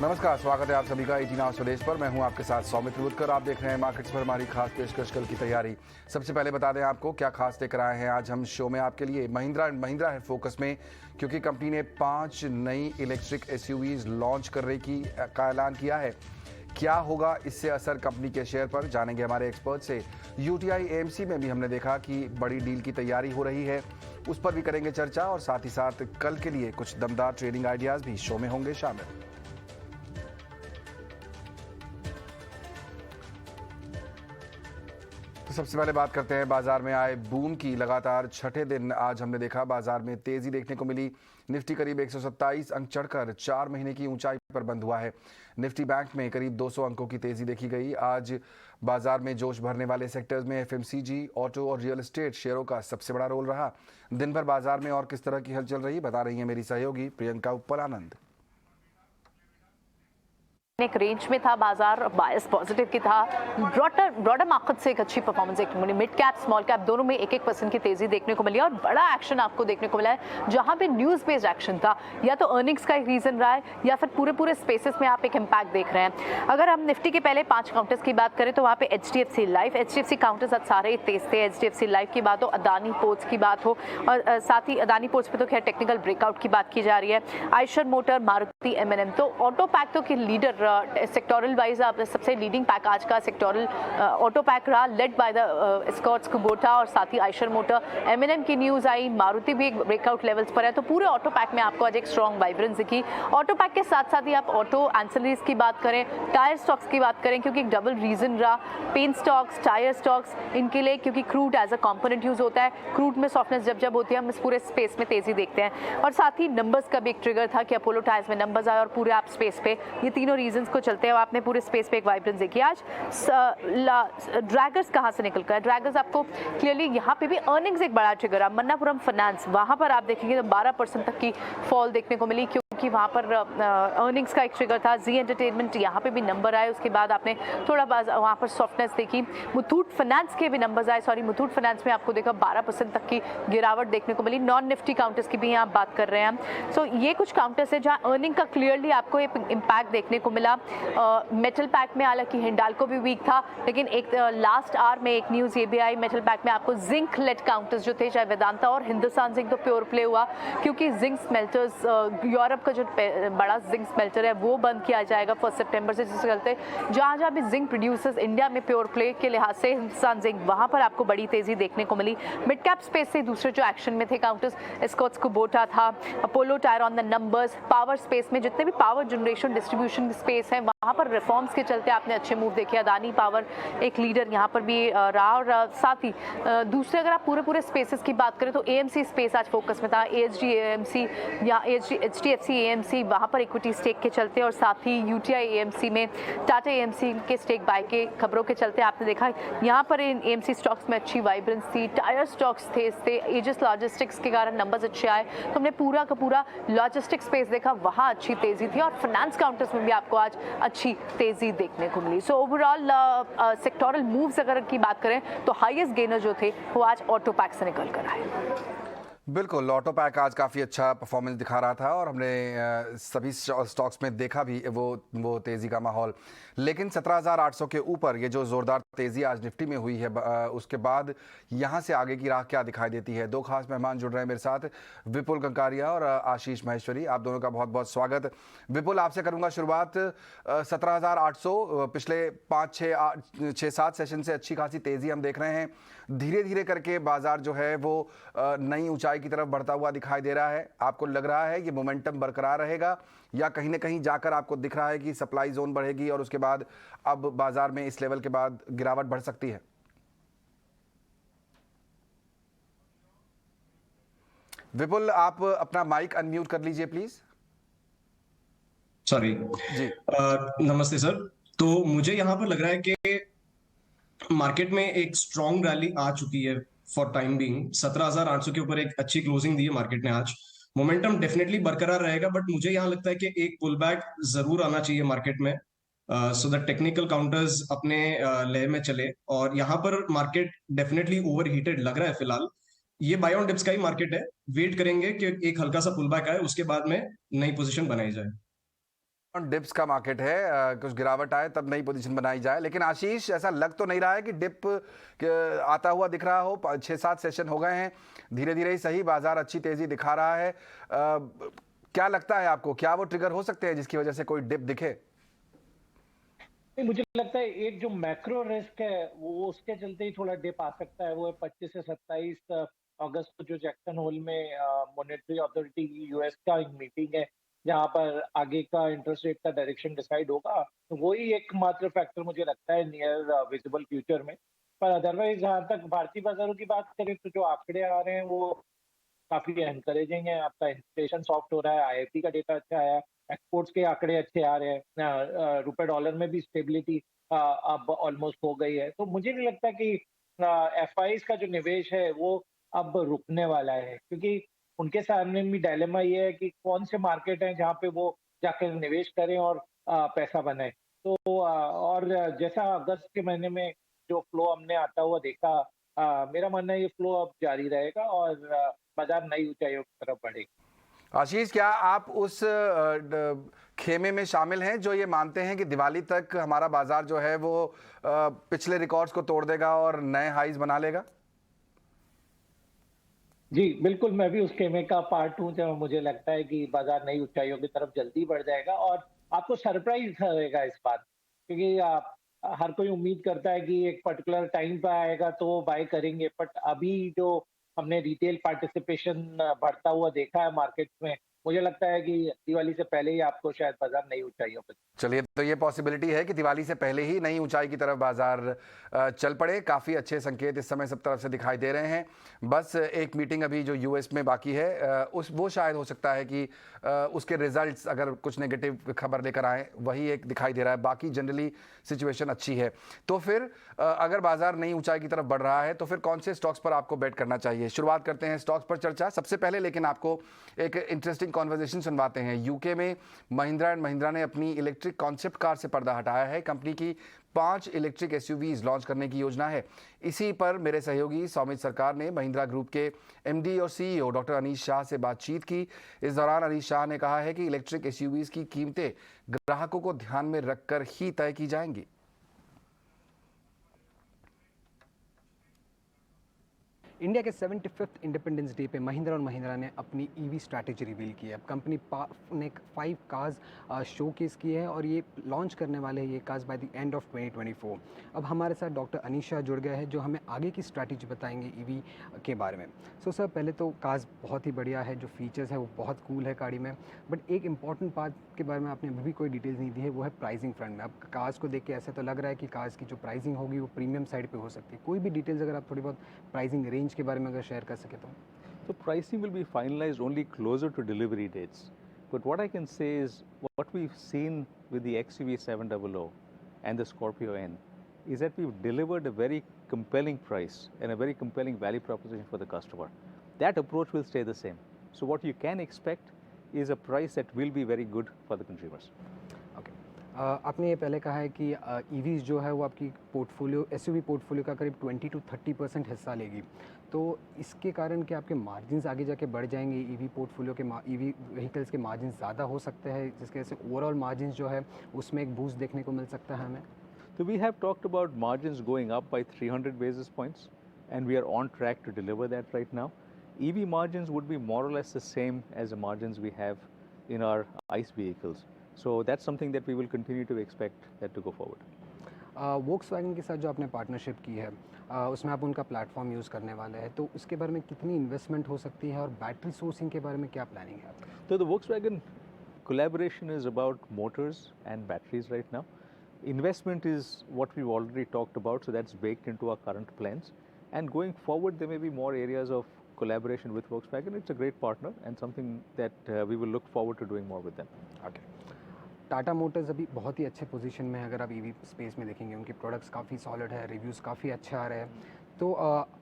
नमस्कार, स्वागत है आप सभी का 18 आवर्स स्वदेश पर। मैं हूं आपके साथ सौमित्र बुद्धकर। आप देख रहे हैं मार्केट्स पर हमारी खास पेशकश कल की तैयारी। सबसे पहले बता दें आपको क्या खास लेकर आए हैं आज हम शो में आपके लिए। महिंद्रा एंड महिंद्रा है फोकस में, क्योंकि कंपनी ने 5 नई इलेक्ट्रिक एसयूवीज लॉन्च करने का ऐलान किया है। क्या होगा इससे असर कंपनी के शेयर पर, जानेंगे हमारे एक्सपर्ट से। यूटीआई एएमसी में भी हमने देखा कि बड़ी डील की तैयारी हो रही है, उस पर भी करेंगे चर्चा। और साथ ही साथ कल के लिए कुछ दमदार ट्रेडिंग आइडियाज भी शो में होंगे शामिल। तो सबसे पहले बात करते हैं बाजार में आए बूम की। लगातार छठे दिन आज हमने देखा बाजार में तेजी देखने को मिली। निफ्टी करीब 127 अंक चढ़कर 4 महीने की ऊंचाई पर बंद हुआ है। निफ्टी बैंक में करीब 200 अंकों की तेजी देखी गई। आज बाजार में जोश भरने वाले सेक्टर्स में एफएमसीजी, ऑटो और रियल एस्टेट शेयरों का सबसे बड़ा रोल रहा। दिन भर बाजार में और किस तरह की हलचल रही, बता रही है मेरी सहयोगी प्रियंका उपल-आनंद। एक रेंज में था बाजार, बायस पॉजिटिव की था। ब्रॉडर मार्केट से एक अच्छी परफॉर्मेंस देखने को मिली। मिड कैप स्मॉल कैप दोनों में 1% की तेजी देखने को मिली और बड़ा एक्शन आपको देखने को मिला है। जहां पे न्यूज बेस्ड एक्शन था, या तो अर्निंग्स का एक रीजन रहा है या फिर पूरे स्पेसेस में आप एक इम्पैक्ट देख रहे हैं। अगर हम निफ्टी के पहले 5 काउंटर्स की बात करें तो वहाँ पे एचडीएफसी लाइफ, एचडीएफसी काउंटर्स आज सारे ही तेज थे। एचडीएफसी लाइफ की बात हो, अदानी पोर्ट्स की बात हो, और साथ ही अदानी पोर्ट्स पे तो खैर टेक्निकल ब्रेकआउट की बात की जा रही है। आयशर मोटर, मारुति, एमएनएम, तो ऑटो पैक तो के लीडर सेक्टोरल वाइज सबसे लीडिंग पैक आज का सेक्टोरल ऑटो पैक रहा, led by the Escorts Kubota और साथ ही आयशर मोटर। एमएनएम की न्यूज आई, मारुति भी एक ब्रेकआउट लेवल्स पर है, तो पूरे ऑटो पैक में आपको आज एक स्ट्रॉन्ग वाइब्रेंस दिखी। ऑटो पैक के साथ साथ ही आप ऑटो एंसिलरीज की बात करें, टायर स्टॉक्स की बात करें, क्योंकि एक डबल रीजन रहा। पेंट स्टॉक्स, टायर स्टॉक्स, इनके लिए क्योंकि crude as a component use होता है, क्रूड में सॉफ्टनेस जब होती है हम इस पूरे स्पेस में तेजी देखते हैं। और साथ ही नंबर्स का भी एक ट्रिगर था कि अपोलो टायर्स में नंबर्स आए और पूरे आप स्पेस पे ये तीनों रीजंस को चलते हैं आपने पूरे स्पेस पे एक वाइब्रेंस देखी। आज ड्रैगर्स कहां से निकल कर, ड्रैगर्स आपको क्लियरली यहां पे भी अर्निंग्स एक बड़ा ट्रिगर है। मन्नापुरम फाइनेंस, वहां पर आप देखेंगे तो 12% तक की फॉल देखने को मिली, क्योंकि वहां पर अर्निंग्स का एक ट्रिगर था। जी एंटरटेनमेंट यहां पे भी नंबर आए, उसके बाद आपने थोड़ा वहां पर सॉफ्टनेस देखी। मुथूट फाइनेंस के भी नंबर्स आए, मुथूट फाइनेंस में आपको देखा 12% तक की गिरावट देखने को मिली। नॉन निफ्टी काउंटर्स की भी यहाँ बात कर रहे हैं। सो ये कुछ काउंटर्स है जहाँ अर्निंग का क्लियरली आपको एक इम्पैक्ट देखने को मिला। मेटल पैक में हालांकि हिंडाल्को भी वीक था, लेकिन एक लास्ट आवर में एक न्यूज़ ये भी आई मेटल पैक में आपको जिंक लेड काउंटर्स जो थे, चाहे वेदांता और हिंदुस्तान जिंक, तो प्योर प्ले हुआ, क्योंकि जिंक स्मेल्टर्स यूरोप का जो बड़ा जिंक स्मेल्टर है वो बंद किया जाएगा 1 सितंबर से, जिसके चलते जहाँ भी जिंक प्रोड्यूसर्स इंडिया में प्योर प्ले के लिहाज से हिंदुस्तान जिंक, वहाँ पर आपको बड़ी तेजी देखने को मिली। मिड कैप स्पेस से दूसरे जो एक्शन में थे काउंटर्स, एस्कॉर्ट्स कुबोटा था, Apollo tyre on the numbers. Power space में जितने भी पावर जनरेशन डिस्ट्रीब्यूशन स्पेस है वहाँ पर रिफॉर्म्स के चलते आपने अच्छे मूव देखे। अदानी पावर एक लीडर यहाँ पर भी रहा, और साथ ही दूसरे अगर आप पूरे स्पेसेस की बात करें तो एएमसी स्पेस आज फोकस में था। एएचडी एएमसी या एचडीएफसी एएमसी, वहाँ पर इक्विटी स्टेक के चलते, और साथ ही यूटीआई एएमसी में टाटा एएमसी के स्टेक बाय के खबरों के चलते आपने देखा यहाँ पर इन एएमसी स्टॉक्स में अच्छी वाइब्रेंस थी। टायर स्टॉक्स थे एजिस लॉजिस्टिक्स के कारण नंबर्स अच्छे आए, तो हमने पूरा का पूरा लॉजिस्टिक स्पेस देखा, वहाँ अच्छी तेजी थी। और फाइनेंस काउंटर्स में भी आपको आज अच्छी तेजी देखने को मिली। सो ओवरऑल सेक्टोरल मूव्स अगर की बात करें तो हाईएस्ट गेनर जो थे वो आज ऑटो पैक से निकल कर आए। बिल्कुल, ऑटो पैक आज काफ़ी अच्छा परफॉर्मेंस दिखा रहा था और हमने सभी स्टॉक्स में देखा भी वो तेज़ी का माहौल। लेकिन 17,800 के ऊपर ये जो ज़ोरदार तेज़ी आज निफ्टी में हुई है, उसके बाद यहाँ से आगे की राह क्या दिखाई देती है। 2 खास मेहमान जुड़ रहे हैं मेरे साथ, विपुल कंकारिया और आशीष महेश्वरी। आप दोनों का बहुत बहुत स्वागत। विपुल, आपसे करूँगा शुरुआत। 17,800 पिछले 5-6-7 सेशन से अच्छी खासी तेज़ी हम देख रहे हैं। धीरे धीरे करके बाजार जो है वो नई ऊंचाई की तरफ बढ़ता हुआ दिखाई दे रहा है। आपको लग रहा है ये मोमेंटम बरकरार रहेगा, या कहीं ना कहीं जाकर आपको दिख रहा है कि सप्लाई जोन बढ़ेगी और उसके बाद अब बाजार में इस लेवल के बाद गिरावट बढ़ सकती है? विपुल, आप अपना माइक अनम्यूट कर लीजिए प्लीज। सॉरी जी। नमस्ते सर। तो मुझे यहाँ पर लग रहा है कि मार्केट में एक स्ट्रॉन्ग रैली आ चुकी है फॉर टाइम बीइंग। 17,800 के ऊपर एक अच्छी क्लोजिंग दी है मार्केट ने आज। मोमेंटम डेफिनेटली बरकरार रहेगा, बट मुझे यहाँ लगता है कि एक पुल बैक जरूर आना चाहिए मार्केट में, सो दैट टेक्निकल काउंटर्स अपने लय में चले। और यहाँ पर मार्केट डेफिनेटली ओवर हीटेड लग रहा है फिलहाल। ये बाय ऑन डिप्स का ही मार्केट है, वेट करेंगे कि एक हल्का सा पुल बैक आए, उसके बाद में नई पोजीशन बनाई जाए। डिप्स का मार्केट है, कुछ गिरावट आए तब नई पोजीशन बनाई जाए। लेकिन आशीष, ऐसा लग तो नहीं रहा है कि डिप आता हुआ दिख रहा हो। 6-7 सेशन हो गए हैं, धीरे धीरे ही सही बाजार अच्छी तेजी दिखा रहा है। क्या लगता है आपको, क्या वो ट्रिगर हो सकते हैं जिसकी वजह से कोई डिप दिखे? नहीं, मुझे लगता है एक जो मैक्रो रिस्क है वो उसके चलते ही थोड़ा डिप आ सकता है। वो है 25 से 27 अगस्त को जो जैक्सन होल में मॉनेटरी अथॉरिटी यूएस का एक मीटिंग है जहां पर आगे का इंटरेस्ट रेट का डायरेक्शन डिसाइड होगा। तो वही एकमात्र फैक्टर मुझे लगता है नियर विजिबल फ्यूचर में। पर अदरवाइज जहां तक भारतीय बाजारों की बात करें तो जो आंकड़े आ रहे हैं वो काफी एनकरेजिंग है। आपका इन्फ्लेशन सॉफ्ट हो रहा है, आईआईपी का डेटा अच्छा आया, एक्सपोर्ट्स के आंकड़े अच्छे आ रहे हैं, रुपए डॉलर में भी स्टेबिलिटी अब ऑलमोस्ट हो गई है। तो मुझे नहीं लगता कि एफआईज का जो निवेश है वो अब रुकने वाला है, क्योंकि उनके सामने भी डायलेमा ये है कि कौन से मार्केट हैं जहाँ पे वो जाकर निवेश करें और पैसा बनाए। तो और जैसा अगस्त के महीने में जो फ्लो हमने आता हुआ देखा, मेरा मानना है ये फ्लो अब जारी रहेगा और बाजार नई ऊंचाइयों की तरफ बढ़ेगा। आशीष, क्या आप उस खेमे में शामिल हैं जो ये मानते हैं कि दिवाली तक हमारा बाजार जो है वो पिछले रिकॉर्ड्स को तोड़ देगा और नए हाईज बना लेगा? जी बिल्कुल, मैं भी उस खेमे का पार्ट हूँ जब मुझे लगता है कि बाजार नई ऊंचाइयों की तरफ जल्दी बढ़ जाएगा और आपको सरप्राइज रहेगा इस बात, क्योंकि हर कोई उम्मीद करता है कि एक पर्टिकुलर टाइम पे आएगा तो वो बाय करेंगे। बट अभी जो हमने रिटेल पार्टिसिपेशन बढ़ता हुआ देखा है मार्केट में, मुझे लगता है कि दिवाली से पहले ही आपको शायद बाजार नई ऊंचाइयों पर। चलिए, तो ये पॉसिबिलिटी है कि दिवाली से पहले ही नई ऊंचाई की तरफ बाजार चल पड़े। काफ़ी अच्छे संकेत इस समय सब तरफ से दिखाई दे रहे हैं। बस एक मीटिंग अभी जो यूएस में बाकी है, वो शायद हो सकता है कि उसके रिजल्ट्स अगर कुछ नेगेटिव खबर लेकर आए, वही एक दिखाई दे रहा है। बाकी जनरली सिचुएशन अच्छी है। तो फिर अगर बाजार नई ऊंचाई की तरफ बढ़ रहा है तो फिर कौन से स्टॉक्स पर आपको बेट करना चाहिए? शुरुआत करते हैं स्टॉक्स पर चर्चा। सबसे पहले लेकिन आपको एक इंटरेस्टिंग कॉन्वर्जेशन सुनवाते हैं। यूके में महिंद्रा एंड महिंद्रा ने अपनी इलेक्ट्रिक कॉन्सेप्ट कार से पर्दा हटाया है। कंपनी की 5 इलेक्ट्रिक एसयूवीज लॉन्च करने की योजना है। इसी पर मेरे सहयोगी सौमित सरकार ने महिंद्रा ग्रुप के एमडी और सीईओ डॉक्टर अनीश शाह से बातचीत की। इस दौरान अनीश शाह ने कहा है कि इलेक्ट्रिक एसयूवीज की कीमतें ग्राहकों को ध्यान में रखकर ही तय की जाएंगी। इंडिया के 75th इंडिपेंडेंस डे पे महिंद्रा और महिंद्रा ने अपनी ईवी स्ट्रैटेजी रिवील की है। अब कंपनी ने 5 कार्स शोकेस किए हैं और ये लॉन्च करने वाले हैं ये cars by the end of 2024। अब हमारे साथ डॉक्टर अनीश शाह जुड़ गए हैं जो हमें आगे की स्ट्रैटेजी बताएंगे ईवी के बारे में। सर, पहले तो कार्स बहुत ही बढ़िया है, जो फीचर्स है वो बहुत कूल है गाड़ी में, बट एक इंपॉर्टेंट बात के बारे में आपने अभी भी कोई डिटेल्स नहीं दी है, वो है प्राइसिंग फ्रंट में। अब कार्स को देख के ऐसा तो लग रहा है कि कार्स की जो प्राइसिंग होगी वो प्रीमियम साइड पे हो सकती है। कोई भी डिटेल्स अगर आप थोड़ी बहुत प्राइसिंग रेंज के बारे में अगर शेयर कर सके तो। So pricing will be finalized only closer to delivery dates. But what I can say is what we've seen with the XUV 700 and the Scorpio N is that we've delivered a very compelling price and a very compelling value proposition for the customer. That approach will stay the same. So what you can expect is a price that will be very good for the consumers. आपने ये पहले कहा है कि EVs जो है वो आपकी पोर्टफोलियो एसयूवी पोर्टफोलियो का करीब 20 to 30% हिस्सा लेगी। तो इसके कारण क्या आपके मार्जिन्स आगे जाके बढ़ जाएंगे? ईवी पोर्टफोलियो के ईवी व्हीकल्स के मार्जिन्स ज़्यादा हो सकते हैं, जिसकी वजह से ओवरऑल मार्जिन्स जो है उसमें एक बूस्ट देखने को मिल सकता है हमें। So we have talked about margins going up by 300 basis points and we are on track to deliver that right now. EV margins would be more or less the same as the margins we have in our ICE vehicles. So that's something that we will continue to expect that to go forward. Volkswagen के साथ जो आपने partnership की है उसमें आप उनका platform use करने वाले हैं, तो उसके बारे में कितनी इन्वेस्टमेंट हो सकती है और बैटरी सोर्सिंग के बारे में क्या प्लानिंग है आपकी? So the Volkswagen collaboration is about motors and batteries right now. Investment is what we've already talked about, so that's baked into our current plans. And going forward, there may be more areas of collaboration with Volkswagen. It's a great partner and something that we will look forward to doing more with them. Okay, Tata Motors अभी बहुत ही अच्छे position में है। अगर आप EV space में देखेंगे उनके प्रोडक्ट्स काफ़ी सॉलिड है, रिव्यूज़ काफ़ी अच्छे आ रहे हैं। तो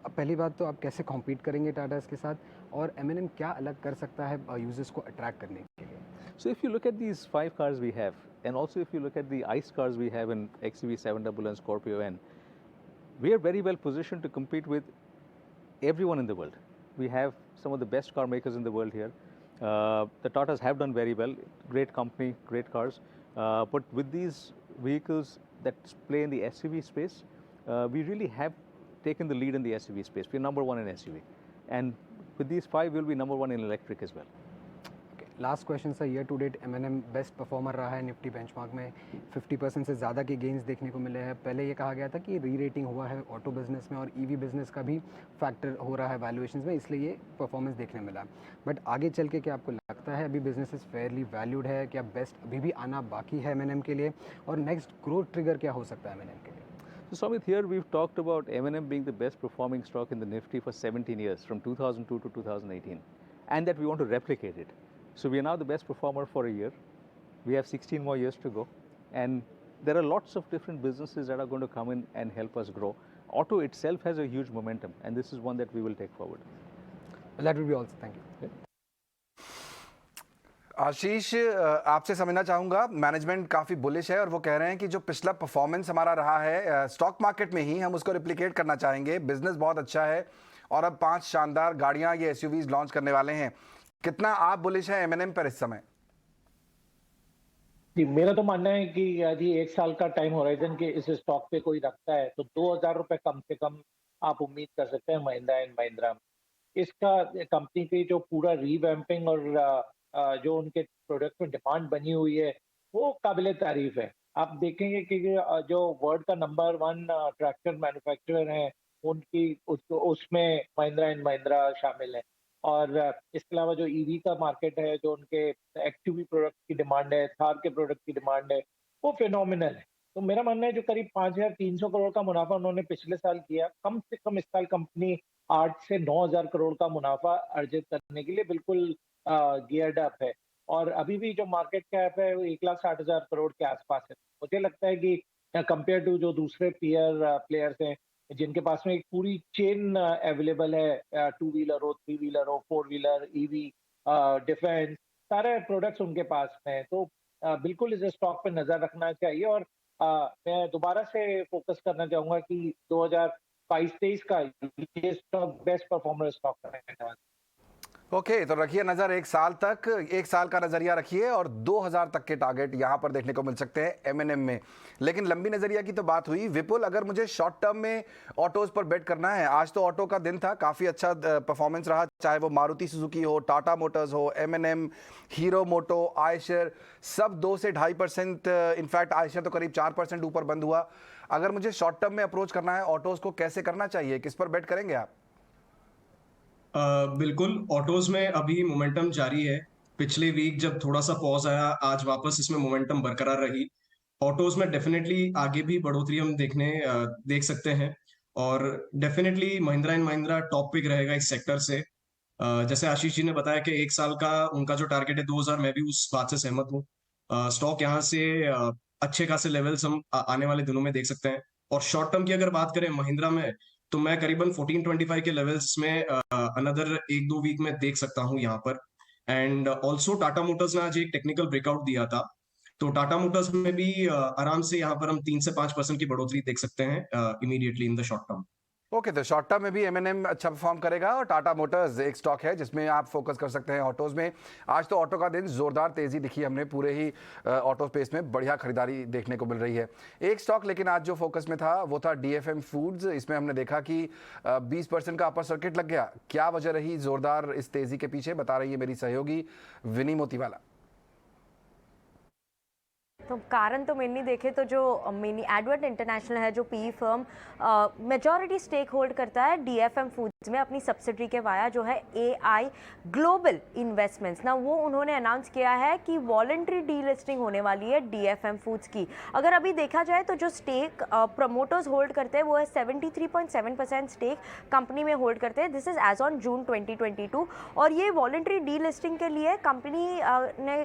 पहली बात तो आप कैसे कॉम्पीट करेंगे टाटा के साथ, और M&M क्या अलग कर सकता है यूजर्स को अट्रैक्ट करने के लिए? So if you look at these 5 cars we have, and also if you look at the ICE cars we have in XUV 700 and Scorpio N, we are very well positioned to compete with everyone in the world. We have some of the best car makers in the world here. The Tatas have done very well, great company, great cars. But with these vehicles that play in the SUV space, we really have taken the lead in the SUV space. We're number one in SUV. And with these 5, we'll be number one in electric as well. Last question sir, year to date M&M best performer रहा है Nifty benchmark में, 50% से ज़्यादा के gains देखने को मिले हैं। पहले ये कहा गया था कि री रेटिंग हुआ है ऑटो बिजनेस में और ईवी बिजनेस का भी फैक्टर हो रहा है वैल्यूएशंस में, इसलिए ये परफॉर्मेंस देखने मिला। बट आगे चल के क्या आपको लगता है अभी बिजनेस फेयरली वैल्यूड है, क्या बेस्ट अभी भी आना बाकी है M&M के लिए, और नेक्स्ट ग्रोथ ट्रिगर क्या हो सकता है M&M के लिए? So Samit, here we've talked about M&M being the best performing stock in the Nifty for 17 years, from 2002 to 2018, and that we want to replicate it. So we are now the best performer for a year. We have 16 more years to go, and there are lots of different businesses that are going to come in and help us grow. Auto itself has a huge momentum, and this is one that we will take forward. Well, that will be all. Thank you. Okay. आशीष, आपसे समझना चाहूँगा, management काफ़ी bullish है और वो कह रहे हैं कि जो पिछला परफॉर्मेंस हमारा रहा है स्टॉक मार्केट में ही हम उसको रिप्लिकेट करना चाहेंगे। बिजनेस बहुत अच्छा है और अब 5 शानदार गाड़ियाँ ये एसयूवीज लॉन्च करने वाले हैं। कितना आप बुलिश हैं M&M पर इस समय? जी, मेरा तो मानना है कि यदि 1 साल का टाइम होराइजन के इस स्टॉक पे कोई रखता है तो 2000 रुपए कम से कम आप उम्मीद कर सकते हैं महिंद्रा एंड महिंद्रा में। इसका कंपनी की जो पूरा रीवैम्पिंग और जो उनके प्रोडक्ट में डिमांड बनी हुई है वो काबिले तारीफ है। आप देखेंगे कि जो वर्ल्ड का नंबर 1 ट्रैक्टर मैन्युफैक्चरर है उनकी उसमें महिंद्रा एंड महिंद्रा शामिल है। और इसके अलावा जो ईवी का मार्केट है, जो उनके एक्सयूवी प्रोडक्ट की डिमांड है, थार के प्रोडक्ट की डिमांड है, वो फिनोमिनल है। तो मेरा मानना है जो करीब 5300 करोड़ का मुनाफा उन्होंने पिछले साल किया, कम से कम इस साल कंपनी 8 से 9000 करोड़ का मुनाफा अर्जित करने के लिए बिल्कुल गियर्ड अप है। और अभी भी जो मार्केट कैप है वो 1,60,000 करोड़ के आसपास है। मुझे लगता है कि कंपेयर टू जो दूसरे प्लेयर्स हैं जिनके पास में एक पूरी चेन अवेलेबल है, 2 व्हीलर हो, 3 व्हीलर हो, 4 व्हीलर, ईवी, डिफेंस, सारे प्रोडक्ट्स उनके पास में हैं। तो बिल्कुल इस स्टॉक पे नजर रखना चाहिए। और मैं दोबारा से फोकस करना चाहूंगा कि 2022-23 का ये स्टॉक बेस्ट परफॉर्मर स्टॉक रहने वाला है। ओके, तो रखिए नजर 1 साल तक, 1 साल का नजरिया रखिए और 2000 तक के टारगेट यहां पर देखने को मिल सकते हैं M&M में। लेकिन लंबी नजरिया की तो बात हुई। विपुल, अगर मुझे शॉर्ट टर्म में ऑटोज पर बेट करना है, आज तो ऑटो का दिन था, काफी अच्छा परफॉर्मेंस रहा, चाहे वो मारुति सुजुकी हो, टाटा मोटर्स हो, M&M, हीरो मोटो, आयशर, सब 2 से 2.5%, इनफैक्ट आयशर तो करीब 4% ऊपर बंद हुआ। अगर मुझे शॉर्ट टर्म में अप्रोच करना है ऑटोज को, कैसे करना चाहिए, किस पर बेट करेंगे आप? बिल्कुल, ऑटोज में अभी मोमेंटम जारी है। पिछले वीक जब थोड़ा सा पॉज आया, आज वापस इसमें मोमेंटम बरकरार रही। ऑटोज में डेफिनेटली आगे भी बढ़ोतरी हम देख सकते हैं और definitely Mahindra and Mahindra top pick रहेगा इस सेक्टर से। जैसे आशीष जी ने बताया कि 1 साल का उनका जो टारगेट है 2000, मैं भी उस बात से सहमत हूँ। स्टॉक यहाँ से अच्छे खासे लेवल्स हम आने वाले दिनों में देख सकते हैं। और शॉर्ट टर्म की अगर बात करें महिंद्रा में, तो मैं करीबन 1425 के लेवल्स में अनदर 1-2 वीक में देख सकता हूँ यहाँ पर। एंड ऑल्सो टाटा मोटर्स ने आज एक टेक्निकल ब्रेकआउट दिया था, तो टाटा मोटर्स में भी आराम से यहाँ पर हम 3 से 5% की बढ़ोतरी देख सकते हैं immediately in the short term. Okay, तो शॉर्ट टर्म में भी M&M अच्छा परफॉर्म करेगा और टाटा मोटर्स एक स्टॉक है जिसमें आप फोकस कर सकते हैं ऑटोज में। आज तो ऑटो का दिन जोरदार तेजी दिखी हमने, पूरे ही ऑटो स्पेस में बढ़िया खरीदारी देखने को मिल रही है। एक स्टॉक लेकिन आज जो फोकस में था वो था DFM फूड्स। इसमें हमने देखा कि 20% का अपर सर्किट लग गया। क्या वजह रही जोरदार इस तेजी के पीछे, बता रही है मेरी सहयोगी विनी मोतीवाला। तो कारण तो मेनली देखे तो जो मेनली एडवर्ट इंटरनेशनल है, जो PE firm majority stake hold करता है DFM फूड्स में अपनी सब्सिडरी के वाया जो है AI ग्लोबल इन्वेस्टमेंट्स ना, वो उन्होंने अनाउंस किया है कि वॉलंटरी डीलिस्टिंग होने वाली है DFM फूड्स की। अगर अभी देखा जाए तो जो स्टेक प्रमोटर्स होल्ड करते हैं वो है 73.7% स्टेक कंपनी में होल्ड करते हैं। This is as on June 2022। और ये वॉलंटरी डीलिस्टिंग के लिए कंपनी ने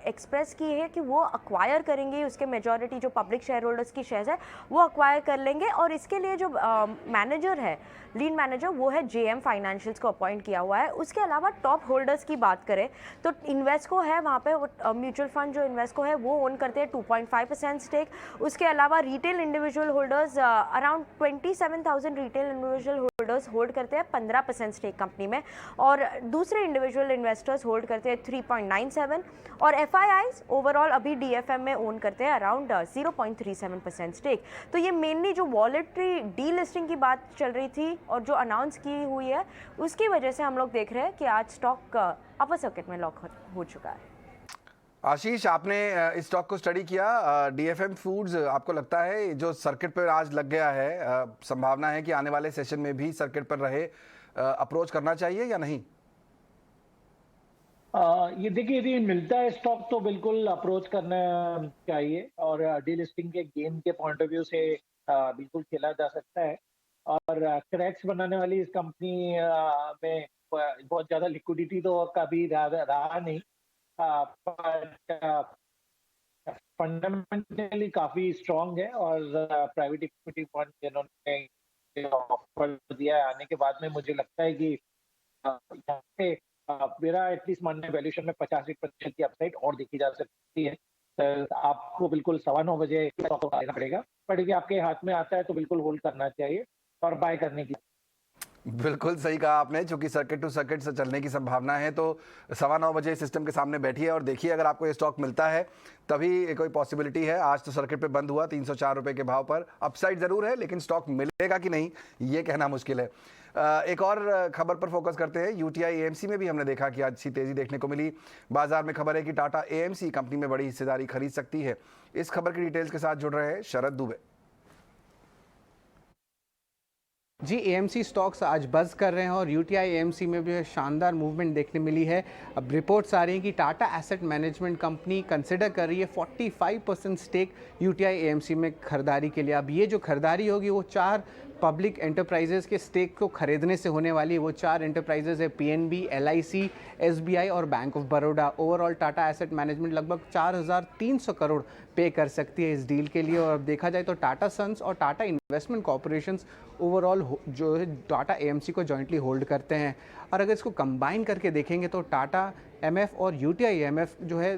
एक्सप्रेस की है कि वो अक्वायर करेंगे, उसके मेजॉरिटी जो पब्लिक शेयर होल्डर्स की शेयर्स है वो अक्वायर कर लेंगे। और इसके लिए जो मैनेजर है, लीड मैनेजर, वो है JM फाइनेंशियल्स को अपॉइंट किया हुआ है। उसके अलावा टॉप होल्डर्स की बात करें तो इन्वेस्को है, वहाँ पे म्यूचुअल फंड जो इन्वेस्को है वो ओन करते हैं 2.5% स्टेक। उसके अलावा retail individual holders around 27,000 retail individual holders hold करते हैं 15% स्टेक कंपनी में और दूसरे इंडिविजुअल इन्वेस्टर्स होल्ड करते हैं 3.97 और एफआईआईज ओवरऑल अभी डीएफएम में ओन करते हैं अराउंड 0.37% स्टेक। तो ये मेनली जो वॉलेटरी डी लिस्टिंग की बात चल रही थी और जो अनाउंस की हुई है उसकी वजह से हम लोग देख रहे हैं कि आज स्टॉक अपर सर्किट में लॉक हो चुका है। आशीष, आपने इस स्टॉक को स्टडी किया, डीएफएम फूड्स, आपको लगता है जो सर्किट पर आज लग गया है, संभावना है कि आने वाले सेशन में भी सर्किट पर रहे, अप्रोच करना चाहिए या नहीं? ये देखिए, यदि मिलता है स्टॉक तो बिल्कुल अप्रोच करना चाहिए और डीलिस्टिंग के गेन के पॉइंट ऑफ व्यू से बिल्कुल खेला जा सकता है। और क्रैक्स बनाने वाली इस कंपनी में बहुत ज्यादा लिक्विडिटी तो कभी रहा नहीं, फंडामेंटली काफी स्ट्रांग है और प्राइवेट इक्विटी फंड जिन्होंने ऑफर दिया है आने के बाद में, मुझे लगता है कि यहाँ पे मेरा एटलीस्ट मानना है वैल्यूएशन में 85% की अपसाइड और देखी जा सकती है। तो आपको बिल्कुल 9:15 बजे लेना पड़ेगा, बट यदि आपके हाथ में आता है तो बिल्कुल होल्ड करना चाहिए और बाय करने की। बिल्कुल सही कहा आपने, चूंकि सर्किट टू सर्किट से चलने की संभावना है तो 9:15 बजे सिस्टम के सामने बैठिए और देखिए, अगर आपको ये स्टॉक मिलता है तभी कोई पॉसिबिलिटी है। आज तो सर्किट पे बंद हुआ 304 रुपए के भाव पर, अपसाइड जरूर है लेकिन स्टॉक मिलेगा कि नहीं ये कहना मुश्किल है। एक और खबर पर फोकस करते हैं। यूटीआई एएमसी में भी हमने देखा कि अच्छी तेजी देखने को मिली। बाजार में खबर है कि टाटा एएमसी कंपनी में बड़ी हिस्सेदारी खरीद सकती है। इस खबर की डिटेल्स के साथ जुड़ रहे हैं शरद दुबे। जी, एएमसी स्टॉक्स आज बज़ कर रहे हैं और यूटीआई एएमसी में भी शानदार मूवमेंट देखने मिली है। अब रिपोर्ट्स आ रही हैं कि Tata asset management company consider कर रही है 45% स्टेक यूटीआई एएमसी में खरीदारी के लिए। अब ये जो खरीदारी होगी वो 4 पब्लिक एंटरप्राइजेज के स्टेक को खरीदने से होने वाली है। वो 4 एंटरप्राइजेज है पीएनबी, एलआईसी, एसबीआई और bank of Baroda. Overall Tata asset management लगभग 4,300 करोड़ पे कर सकती है इस डील के लिए। और अब देखा जाए तो टाटा सन्स और टाटा इन्वेस्टमेंट कॉर्पोरेशंस ओवरऑल जो है टाटा एएमसी को जॉइंटली होल्ड करते हैं। और अगर इसको कंबाइन करके देखेंगे तो टाटा एमएफ और यूटीआई एमएफ जो है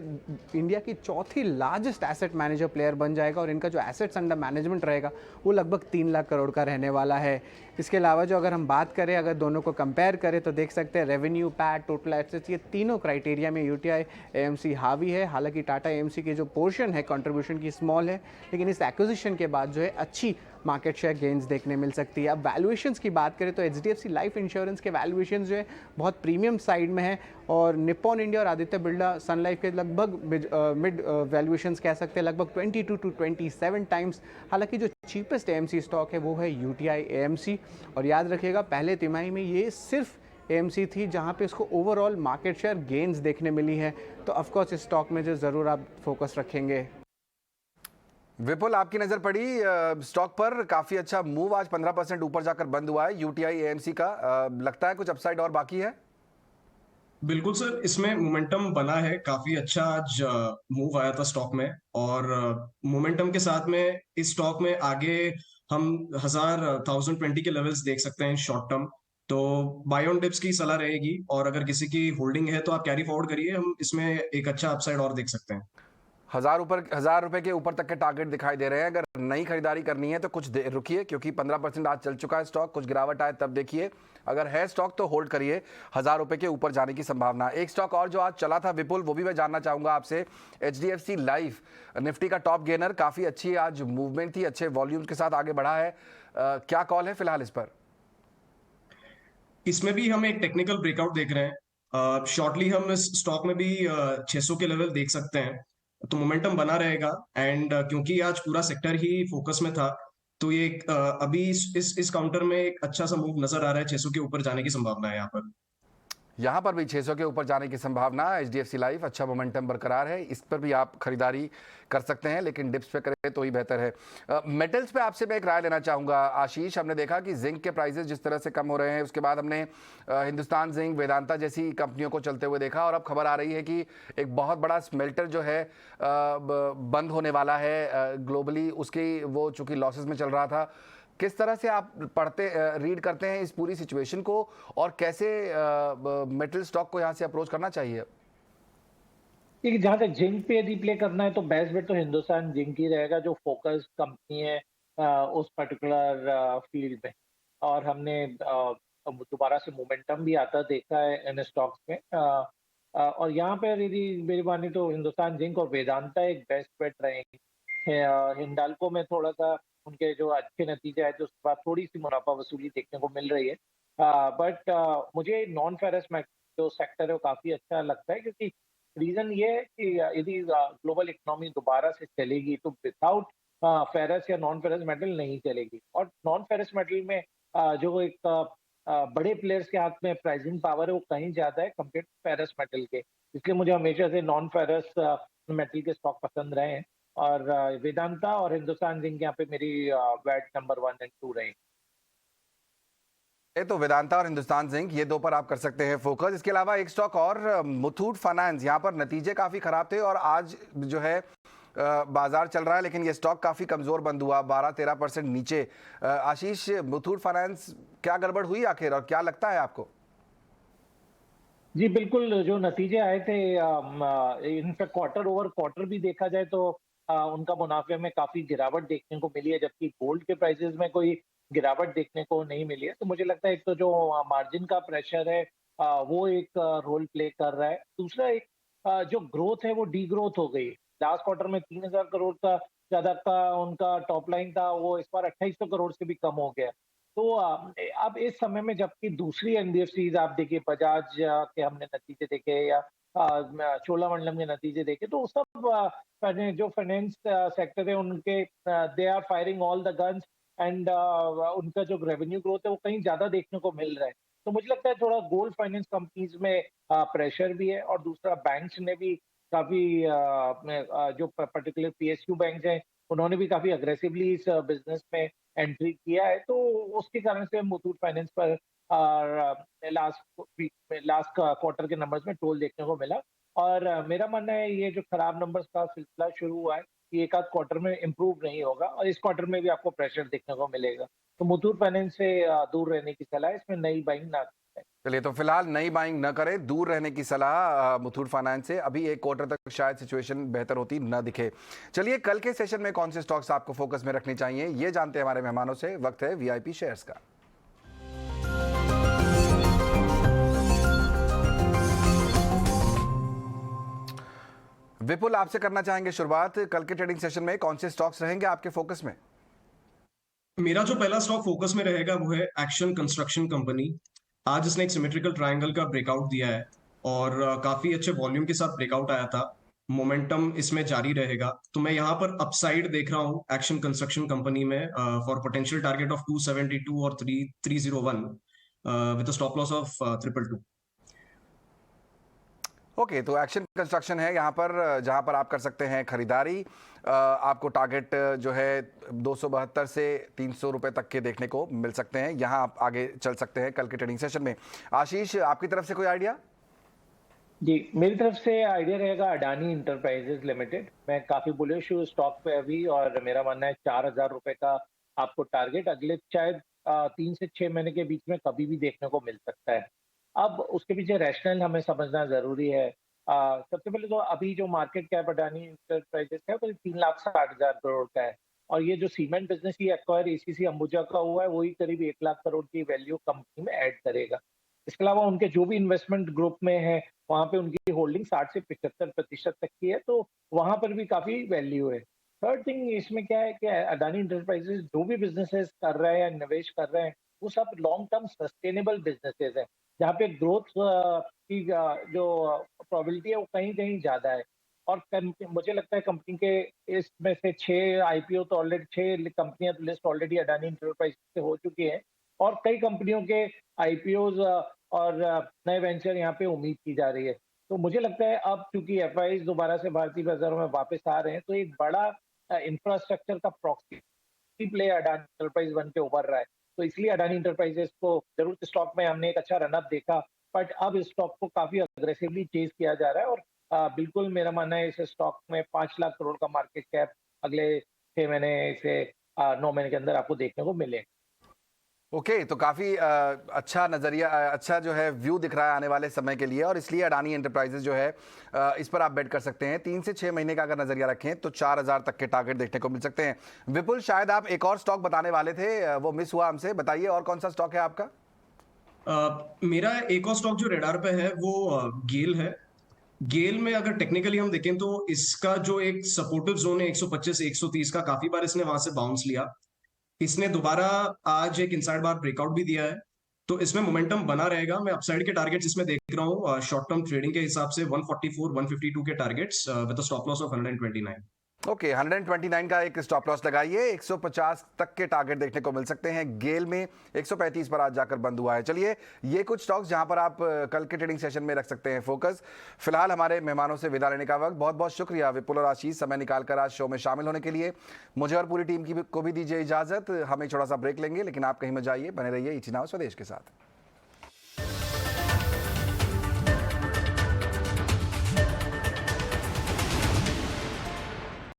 इंडिया की चौथी लार्जेस्ट एसेट मैनेजर प्लेयर बन जाएगा और इनका जो एसेट्स अंडर मैनेजमेंट रहेगा वो लगभग 3 लाख करोड़ का रहने वाला है। इसके अलावा जो अगर हम बात करें, अगर दोनों को कंपेयर करें तो देख सकते हैं रेवेन्यू, पैट, टोटल एसेट्स, ये तीनों क्राइटेरिया में यूटीआई एएमसी हावी है। हालांकि टाटा एएमसी की जो पोर्शन है कंट्रीब्यूशन की स्मॉल है, लेकिन इस एक्विजिशन के बाद जो है अच्छी मार्केट शेयर गेन्स देखने मिल सकती है। अब वैल्यूएशंस की बात करें तो एचडीएफसी लाइफ इंश्योरेंस के वैल्यूएशंस जो है बहुत प्रीमियम साइड में है और निप्पॉन इंडिया और आदित्य बिरला सन लाइफ के लगभग मिड वैल्यूएशंस कह सकते हैं, लगभग 22 to 27 टाइम्स। हालांकि जो चीपेस्ट एएमसी स्टॉक है वो है यूटीआई एएमसी। और याद रखिएगा पहले तिमाही में ये सिर्फ एएमसी थी जहां पे इसको ओवरऑल मार्केट शेयर गेन्स देखने मिली है। तो ऑफकोर्स इस स्टॉक में जो ज़रूर आप फोकस रखेंगे। विपुल, आपकी नजर पड़ी स्टॉक पर, काफी अच्छा मूव, आज 15% ऊपर जाकर बंद हुआ है यूटीआई एएमसी का। लगता है कुछ अपसाइड और बाकी है? बिल्कुल सर, इसमें मोमेंटम बना है, काफी अच्छा आज मूव आया था स्टॉक में और मोमेंटम के साथ में इस स्टॉक में आगे हम 1020 के लेवल्स देख सकते हैं शॉर्ट टर्म। तो बाय ऑन डिप्स की सलाह रहेगी और अगर किसी की होल्डिंग है तो आप कैरी फॉरवर्ड करिए, हम इसमें एक अच्छा अपसाइड और देख सकते हैं। 1000 रुपए के ऊपर तक के टारगेट दिखाई दे रहे हैं। अगर नई खरीदारी करनी है तो कुछ देर रुकिए, क्योंकि 15% आज चल चुका है स्टॉक, कुछ गिरावट आए तब देखिए। अगर है स्टॉक तो होल्ड करिए, 1000 रुपए के ऊपर जाने की संभावना। एक स्टॉक और जो आज चला था विपुल, वो भी मैं जानना चाहूंगा आपसे, एचडीएफसी लाइफ, निफ्टी का टॉप गेनर, काफी अच्छी आज मूवमेंट थी, अच्छे वॉल्यूम्स के साथ आगे बढ़ा है। क्या कॉल है फिलहाल इस पर? इसमें भी हम एक टेक्निकल ब्रेकआउट देख रहे हैं। शॉर्टली हम इस स्टॉक में भी 600 के लेवल देख सकते हैं, तो मोमेंटम बना रहेगा। एंड क्योंकि आज पूरा सेक्टर ही फोकस में था तो ये अभी इस काउंटर में एक अच्छा सा मूव नजर आ रहा है, 600 के ऊपर जाने की संभावना है यहाँ पर भी 600 के ऊपर जाने की संभावना। एचडीएफसी लाइफ अच्छा मोमेंटम बरकरार है, इस पर भी आप खरीदारी कर सकते हैं, लेकिन डिप्स पे करें तो ही बेहतर है। मेटल्स पे आपसे मैं एक राय लेना चाहूँगा आशीष। हमने देखा कि जिंक के प्राइसेस जिस तरह से कम हो रहे हैं, उसके बाद हमने हिंदुस्तान जिंक, वेदांता जैसी कंपनियों को चलते हुए देखा और अब खबर आ रही है कि एक बहुत बड़ा स्मेल्टर जो है बंद होने वाला है ग्लोबली, उसकी वो चूँकि लॉसेज में चल रहा था। किस तरह से आप रीड करते हैं इस पूरी सिचुएशन को और कैसे मेटल स्टॉक को यहाँ से अप्रोच करना चाहिए? जहां तक जिंक पे यदि प्ले करना है तो बेस्ट बेट तो हिंदुस्तान जिंक ही रहेगा, जो फोकस कंपनी है उस पर्टिकुलर फील्ड में। और हमने दोबारा से मोमेंटम भी आता देखा है इन स्टॉक्स में। और यहाँ पर यदि मेरी माने तो हिंदुस्तान जिंक और वेदांता एक बेस्ट बेट रहेंगे। हिंडाल्को में थोड़ा-सा उनके जो अच्छे नतीजे आए थे उसके बाद थोड़ी-सी मुनाफ़ा वसूली देखने को मिल रही है। बट मुझे नॉन फेरस जो सेक्टर है वो काफ़ी अच्छा लगता है, क्योंकि रीज़न ये है कि यदि ग्लोबल इकोनॉमी दोबारा से चलेगी तो विथआउट फेरस या नॉन फेरस मेटल नहीं चलेगी। और नॉन फेरस मेटल में जो एक बड़े प्लेयर्स के हाथ में प्राइसिंग पावर है वो कहीं ज़्यादा है कंपेयर टू फेरस मेटल के। इसलिए मुझे हमेशा से नॉन फेरस मेटल के स्टॉक पसंद रहे हैं। और वेदांता और हिंदुस्तान जिंक यहाँ पे मेरी वैट नंबर 1 एंड 2 रहे। तो वेदांता और हिंदुस्तान जिंक ये दो पर आप कर सकते हैं फोकस। इसके अलावा एक स्टॉक और मुथूट फाइनेंस, यहाँ पर नतीजे काफी खराब थे और आज जो है बाजार चल रहा है लेकिन ये स्टॉक काफी कमजोर बंद हुआ, 12-13% नीचे। आशीष, मुथूट फाइनेंस क्या गड़बड़ हुई आखिर और क्या लगता है आपको? जी बिल्कुल, जो नतीजे आए थे इनफैक्ट क्वार्टर ओवर क्वार्टर भी देखा जाए तो उनका मुनाफे में काफी गिरावट देखने को मिली है, जबकि गोल्ड के प्राइसेस में कोई गिरावट देखने को नहीं मिली है। तो मुझे लगता है एक तो जो मार्जिन का प्रेशर है वो एक रोल प्ले कर रहा है। दूसरा एक जो ग्रोथ है वो डी ग्रोथ हो गई। लास्ट क्वार्टर में 3000 करोड़ का ज्यादा का उनका टॉप लाइन था, वो इस बार 2800 करोड़ से भी कम हो गया। तो अब इस समय में जबकि दूसरी एनबीएफसीज आप देखिए, बजाज के हमने नतीजे देखे या चोलामंडलम के नतीजे देखे, तो सब जो फाइनेंस सेक्टर है उनके they are firing all the guns and उनका जो रेवेन्यू ग्रोथ है वो कहीं ज्यादा देखने को मिल रहा है। तो मुझे लगता है थोड़ा गोल्ड फाइनेंस कंपनीज में प्रेशर भी है। और दूसरा बैंक्स ने भी काफी जो पर्टिकुलर पीएसयू बैंक हैं उन्होंने भी काफी अग्रेसिवली इस बिजनेस में एंट्री किया है। तो उसके कारण से मुथूट फाइनेंस पर लास्ट क्वार्टर के नंबर्स में टोल देखने को मिला। और मेरा मानना है ये जो खराब नंबर्स का सिलसिला शुरू हुआ है ये एक आध क्वार्टर में इम्प्रूव नहीं होगा और इस क्वार्टर में भी आपको प्रेशर देखने को मिलेगा। तो मुथूट फाइनेंस से दूर रहने की सलाह है, इसमें नई बाइंग ना करें। चलिए, तो फिलहाल नई बाइंग न करें, दूर रहने की सलाह मुथूट फाइनेंस से। अभी एक क्वार्टर तक शायद सिचुएशन बेहतर होती न दिखे। चलिए, कल के सेशन में कौन से स्टॉक्स आपको फोकस में रखने चाहिए ये जानते हैं हमारे मेहमानों से। वक्त है वीआईपी शेयर्स का। विपुल, आपसे करना चाहेंगे शुरुआत। कल के ट्रेडिंग सेशन में कौन से स्टॉक्स रहेंगे आपके फोकस में? मेरा जो पहला स्टॉक फोकस में रहेगा वो है एक्शन कंस्ट्रक्शन कंपनी। आज इसने एक सिमेट्रिकल ट्रायंगल का ब्रेकआउट दिया है और काफी अच्छे वॉल्यूम के साथ ब्रेकआउट आया था। मोमेंटम इसमें जारी रहेगा, तो मैं यहाँ पर अपसाइड देख रहा हूँ एक्शन कंस्ट्रक्शन कंपनी में फॉर पोटेंशियल टारगेट ऑफ 272 और 301 with stop loss of 222। Okay, तो एक्शन कंस्ट्रक्शन है यहाँ पर जहाँ पर आप कर सकते हैं खरीदारी। आपको टारगेट जो है 272 से 300 रुपए तक के देखने को मिल सकते हैं। यहाँ आप आगे चल सकते हैं कल के ट्रेडिंग सेशन में। आशीष, आपकी तरफ से कोई आइडिया? जी, मेरी तरफ से आइडिया रहेगा अडानी इंटरप्राइजेज लिमिटेड। मैं काफी बुलिश हूँ स्टॉक पे अभी और मेरा मानना है 4000 रुपए का आपको टारगेट अगले शायद 3 से 6 महीने के बीच में कभी भी देखने को मिल सकता है। अब उसके पीछे रैशनल हमें समझना जरूरी है। सबसे पहले तो अभी जो मार्केट कैप अडानी इंटरप्राइजेज का है वो 3,60,000 करोड़ का है और ये जो सीमेंट बिजनेस ही एक्वायर एसीसी अंबुजा का हुआ है वही करीब 1 लाख करोड़ की वैल्यू कंपनी में ऐड करेगा। इसके अलावा उनके जो भी इन्वेस्टमेंट ग्रुप में है वहां पे उनकी होल्डिंग 60 से 75% तक की है, तो वहां पर भी काफी वैल्यू है। थर्ड थिंग इसमें क्या है कि अडानी इंटरप्राइजेज जो भी बिजनेसेस कर रहे हैं या निवेश कर रहे हैं वो सब लॉन्ग टर्म सस्टेनेबल बिजनेसेस हैं जहाँ पे ग्रोथ की जो प्रोबेबिलिटी है वो कहीं कहीं ज्यादा है। और मुझे लगता है कंपनी के इसमें से 6 आईपीओ तो ऑलरेडी 6 कंपनियां तो लिस्ट ऑलरेडी अडानी इंटरप्राइज से हो चुकी है और कई कंपनियों के आईपीओज और नए वेंचर यहाँ पे उम्मीद की जा रही है। तो मुझे लगता है अब चूंकि एफआईज दोबारा से भारतीय बाजारों में वापस आ रहे हैं तो एक बड़ा इंफ्रास्ट्रक्चर का प्रॉक्सी प्ले अडानी इंटरप्राइज बन के उभर रहा है। तो इसलिए अडानी इंटरप्राइजेस को जरूर स्टॉक में हमने एक अच्छा रनअप देखा, बट अब इस स्टॉक को काफी अग्रेसिवली चेज किया जा रहा है और बिल्कुल मेरा मानना है इस स्टॉक में 5 लाख करोड़ का मार्केट कैप अगले 6 महीने से 9 महीने के अंदर आपको देखने को मिले। ओके, तो काफ़ी अच्छा नज़रिया, अच्छा जो है व्यू दिख रहा है आने वाले समय के लिए, और इसलिए अडानी एंटरप्राइजेज जो है इस पर आप बेट कर सकते हैं। 3 से 6 महीने का अगर नज़रिया रखें तो 4000 तक के टारगेट देखने को मिल सकते हैं। विपुल, शायद आप एक और स्टॉक बताने वाले थे, वो मिस हुआ हमसे, बताइए और कौन सा स्टॉक है आपका? मेरा एक और स्टॉक जो रेडार पे है वो गेल है। गेल में अगर टेक्निकली हम देखें तो इसका जो एक सपोर्टिव जोन है 125-130 का, काफी बार इसने वहां से बाउंस लिया। इसने दोबारा आज एक इनसाइड बार ब्रेकआउट भी दिया है, तो इसमें मोमेंटम बना रहेगा। मैं अपसाइड के टारगेट्स इसमें देख रहा हूँ शॉर्ट टर्म ट्रेडिंग के हिसाब से 144 152 के targets with a stop loss of 129। Okay, 129 का एक स्टॉप लॉस लगाइए। 150 तक के टारगेट देखने को मिल सकते हैं। गेल में 135 पर आज जाकर बंद हुआ है। चलिए, ये कुछ स्टॉक्स जहां पर आप कल के ट्रेडिंग सेशन में रख सकते हैं फोकस। फिलहाल हमारे मेहमानों से विदा लेने का वक्त। बहुत बहुत शुक्रिया विपुल और आशीष, समय निकालकर आज शो में शामिल होने के लिए। मुझे और पूरी टीम को भी दीजिए इजाजत। हम एक छोटा सा ब्रेक लेंगे, लेकिन आप कहीं मत जाइए, बने रहिए ईटी नाउ स्वदेश के साथ।